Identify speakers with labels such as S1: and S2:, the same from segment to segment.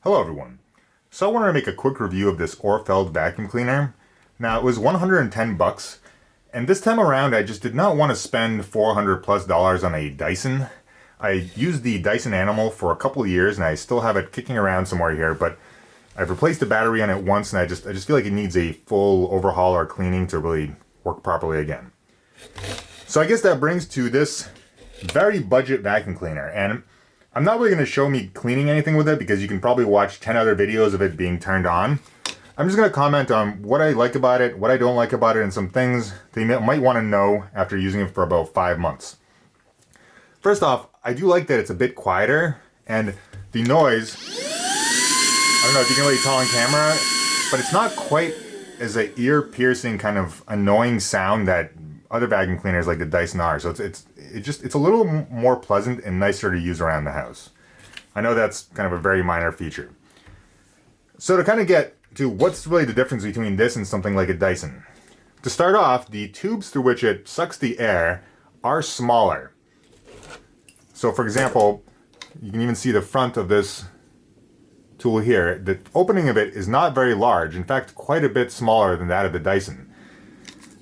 S1: Hello everyone. So I wanted to make a quick review of this ORFELD vacuum cleaner. Now it was 110 bucks, and this time around I just did not want to spend $400+ on a Dyson. I used the Dyson Animal for a couple of years and I still have it kicking around somewhere here, but I've replaced the battery on it once and I just feel like it needs a full overhaul or cleaning to really work properly again. So I guess that brings to this very budget vacuum cleaner, and I'm not really going to show me cleaning anything with it because you can probably watch 10 other videos of it being turned on. I'm just going to comment on what I like about it, what I don't like about it, and some things that you might want to know after using it for about 5 months. First off, I do like that it's a bit quieter, and the noise, I don't know if you can really tell on camera, but it's not quite as an ear-piercing kind of annoying sound that other vacuum cleaners like the Dyson are. So it's a little more pleasant and nicer to use around the house. I know that's kind of a very minor feature. So to kind of get to what's really the difference between this and something like a Dyson. To start off, the tubes through which it sucks the air are smaller. So for example, you can even see the front of this tool here. The opening of it is not very large. In fact, quite a bit smaller than that of the Dyson.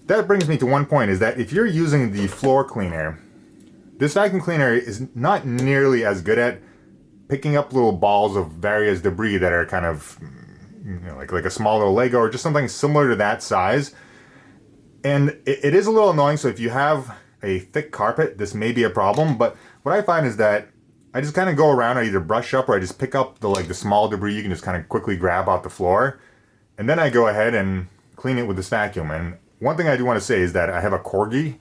S1: That brings me to one point, is that if you're using the floor cleaner, this vacuum cleaner is not nearly as good at picking up little balls of various debris that are kind of, like a small little Lego or just something similar to that size. And it is a little annoying, so if you have a thick carpet, this may be a problem. But what I find is that I just kind of go around, I either brush up or I just pick up the small debris you can just kind of quickly grab off the floor. And then I go ahead and clean it with this vacuum. And one thing I do want to say is that I have a Corgi,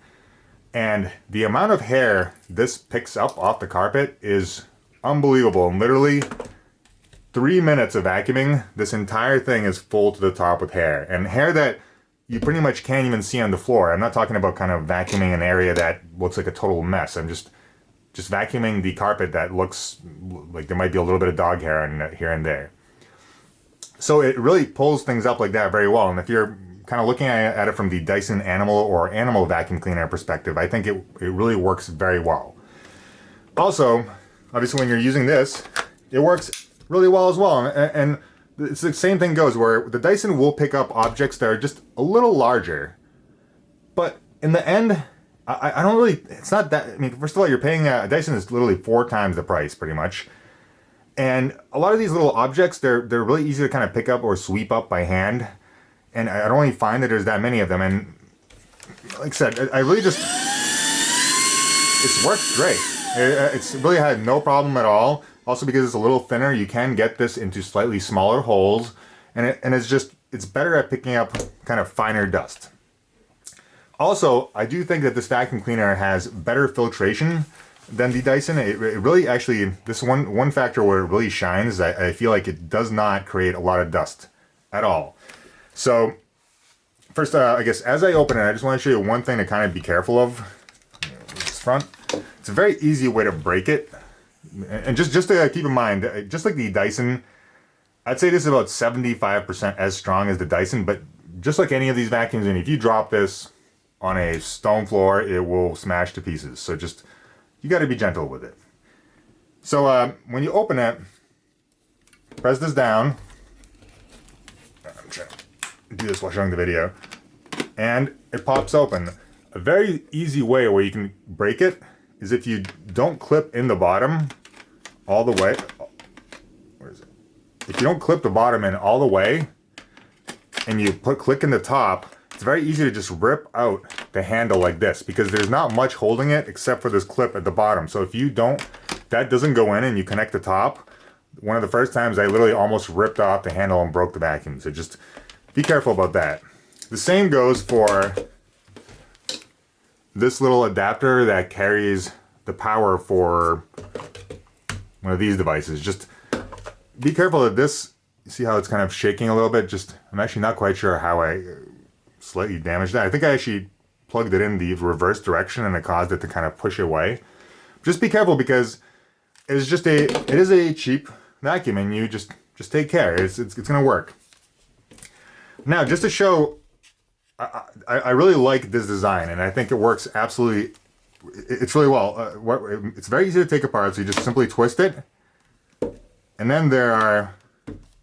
S1: and the amount of hair this picks up off the carpet is unbelievable. And literally 3 minutes of vacuuming, this entire thing is full to the top with hair. And hair that you pretty much can't even see on the floor. I'm not talking about kind of vacuuming an area that looks like a total mess. I'm just vacuuming the carpet that looks like there might be a little bit of dog hair here and there. So it really pulls things up like that very well. And if you're kind of looking at it from the Dyson Animal vacuum cleaner perspective, I think it really works very well. Also, obviously when you're using this, it works really well as well. And it's the same thing goes where the Dyson will pick up objects that are just a little larger. But in the end, I don't really, it's not that, I mean, first of all, you're paying, a Dyson is literally 4 times the price pretty much. And a lot of these little objects, they're really easy to kind of pick up or sweep up by hand. And I don't really find that there's that many of them. And like I said, I really just, it's worked great. It's really had no problem at all. Also because it's a little thinner, you can get this into slightly smaller holes. And it's better at picking up kind of finer dust. Also, I do think that this vacuum cleaner has better filtration than the Dyson. It really actually, this one factor where it really shines, I feel like it does not create a lot of dust at all. So, first, I guess as I open it, I just want to show you one thing to kind of be careful of. This front, it's a very easy way to break it. And just to keep in mind, just like the Dyson, I'd say this is about 75% as strong as the Dyson, but just like any of these vacuums, and if you drop this on a stone floor, it will smash to pieces. So just, you got to be gentle with it. So when you open it, press this down. I'm trying to do this while showing the video, and it pops open. A very easy way where you can break it is if you don't clip in the bottom all the way. Where is it? If you don't clip the bottom in all the way and you click in the top, it's very easy to just rip out the handle like this because there's not much holding it except for this clip at the bottom. So if you don't, that doesn't go in and you connect the top, one of the first times I literally almost ripped off the handle and broke the vacuum. So just be careful about that. The same goes for this little adapter that carries the power for one of these devices. Just be careful of this. You see how it's kind of shaking a little bit? I'm actually not quite sure how I slightly damaged that. I think I actually plugged it in the reverse direction and it caused it to kind of push away. Just be careful because it is a cheap vacuum and you just take care. It's gonna work. Now, just to show, I really like this design, and I think it works absolutely, it's really well. It's very easy to take apart, so you just simply twist it, and then there are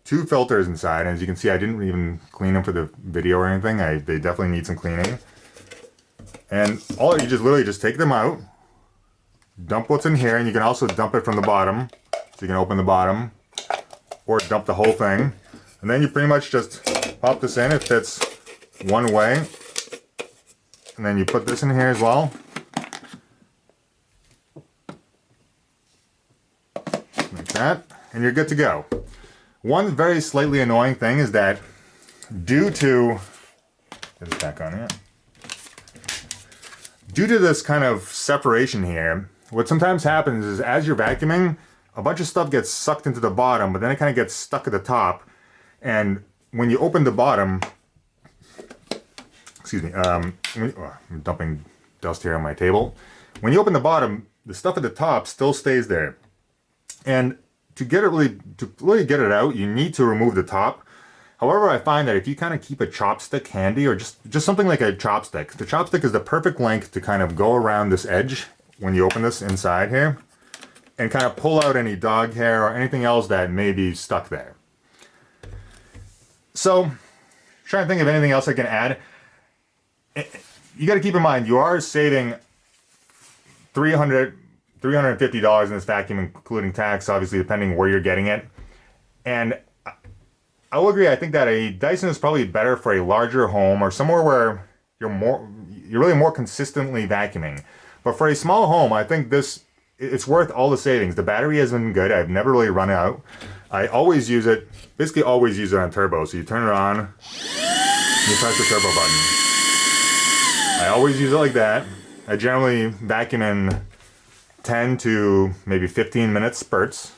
S1: 2 filters inside, and as you can see, I didn't even clean them for the video or anything. They definitely need some cleaning. And you just literally just take them out, dump what's in here, and you can also dump it from the bottom. So you can open the bottom, or dump the whole thing. And then you pretty much just pop this in. It fits one way. And then you put this in here as well. Like that. And you're good to go. One very slightly annoying thing is that due to... Get this back on here. Due to this kind of separation here, what sometimes happens is as you're vacuuming, a bunch of stuff gets sucked into the bottom, but then it kind of gets stuck at the top. And when you open the bottom... Excuse me, I'm dumping dust here on my table. When you open the bottom, the stuff at the top still stays there. And to really get it out, you need to remove the top. However, I find that if you kind of keep a chopstick handy, or just something like a chopstick, the chopstick is the perfect length to kind of go around this edge when you open this inside here, and kind of pull out any dog hair or anything else that may be stuck there. So, trying to think of anything else I can add. You got to keep in mind, you are saving $350 in this vacuum, including tax, obviously, depending where you're getting it. And I will agree, I think that a Dyson is probably better for a larger home or somewhere where you're really more consistently vacuuming. But for a small home, I think it's worth all the savings. The battery has been good. I've never really run out. I always use it, basically always use it on turbo. So you turn it on, you press the turbo button. I always use it like that. I generally vacuum in 10 to maybe 15 minute spurts.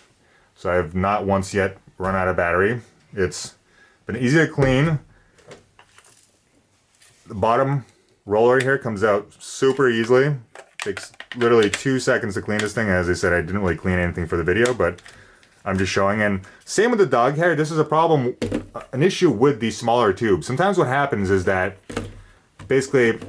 S1: So I have not once yet run out of battery. It's been easy to clean. The bottom roller here comes out super easily. Takes literally 2 seconds to clean this thing. As I said, I didn't really clean anything for the video, but I'm just showing. And same with the dog hair. This is a problem, an issue with these smaller tubes. Sometimes what happens is that basically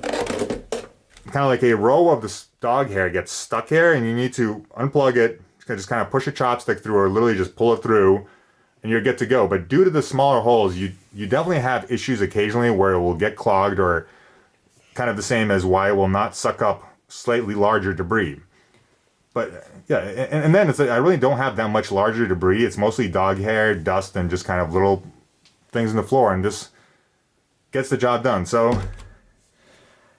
S1: kind of like a row of the dog hair gets stuck here, and you need to unplug it, just kind of push a chopstick through, or literally just pull it through, and you're good to go. But due to the smaller holes, you definitely have issues occasionally where it will get clogged, or kind of the same as why it will not suck up slightly larger debris. But yeah, and then it's like, I really don't have that much larger debris. It's mostly dog hair, dust, and just kind of little things in the floor, and this gets the job done. So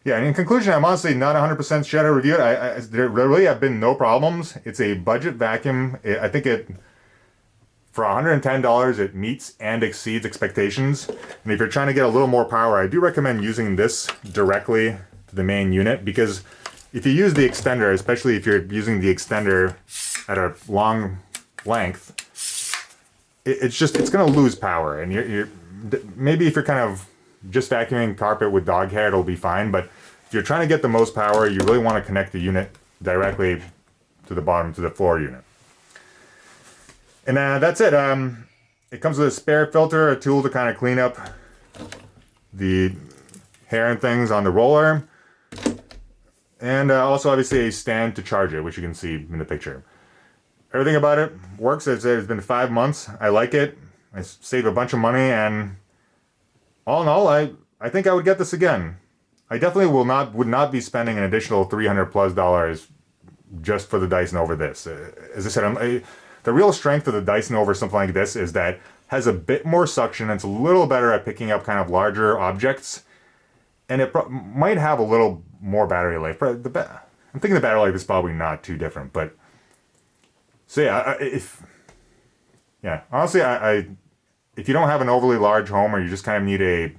S1: yeah, and in conclusion, I'm honestly not 100% sure how to review it. There really have been no problems. It's a budget vacuum. I think for $110, it meets and exceeds expectations. And if you're trying to get a little more power, I do recommend using this directly to the main unit, because if you use the extender, especially if you're using the extender at a long length, it's going to lose power. And you're maybe if you're kind of just vacuuming carpet with dog hair, it'll be fine. But if you're trying to get the most power, you really want to connect the unit directly to the bottom, to the floor unit. And that's it. It comes with a spare filter, a tool to kind of clean up the hair and things on the roller. And also obviously a stand to charge it, which you can see in the picture. Everything about it works. It's been 5 months. I like it. I saved a bunch of money, and all in all, I think I would get this again. I definitely would not be spending an additional $300+ just for the Dyson over this. As I said, the real strength of the Dyson over something like this is that it has a bit more suction. It's a little better at picking up kind of larger objects, and it might have a little more battery life. I'm thinking the battery life is probably not too different, but so yeah, honestly, if you don't have an overly large home, or you just kind of need a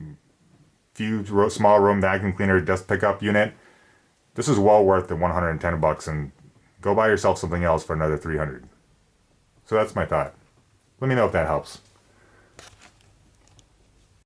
S1: few small room vacuum cleaner dust pickup unit, this is well worth the $110, and go buy yourself something else for another $300. So that's my thought. Let me know if that helps.